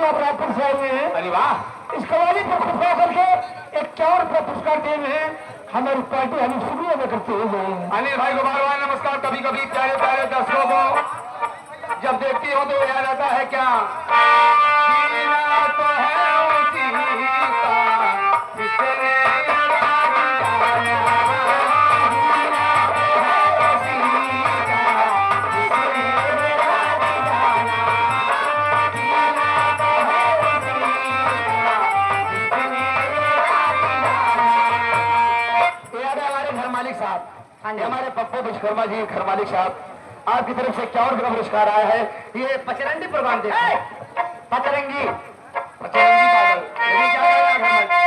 के आप रायपुर से आए हुए हैं। अरे वाह, इस कवाली पर खुफिया करके 51 रुपये पुरस्कार दिए हुए हैं। हमारी पार्टी हमें शुक्रिया अदा करते हुए अनिल भाई को बार बार नमस्कार। कभी कभी प्यारे प्यारे दर्शकों को जब देखती हो तो याद आता है क्या, जीना तो है उसी का जिसने हमारे पप्पू विश्वकर्मा जी घर मालिक साहब, आपकी तरफ से 51 ग्राम पुरस्कार आया है। ये पचरंगी प्रोग्राम देखिए, पचरंगी पचरंगी पागल, ये क्या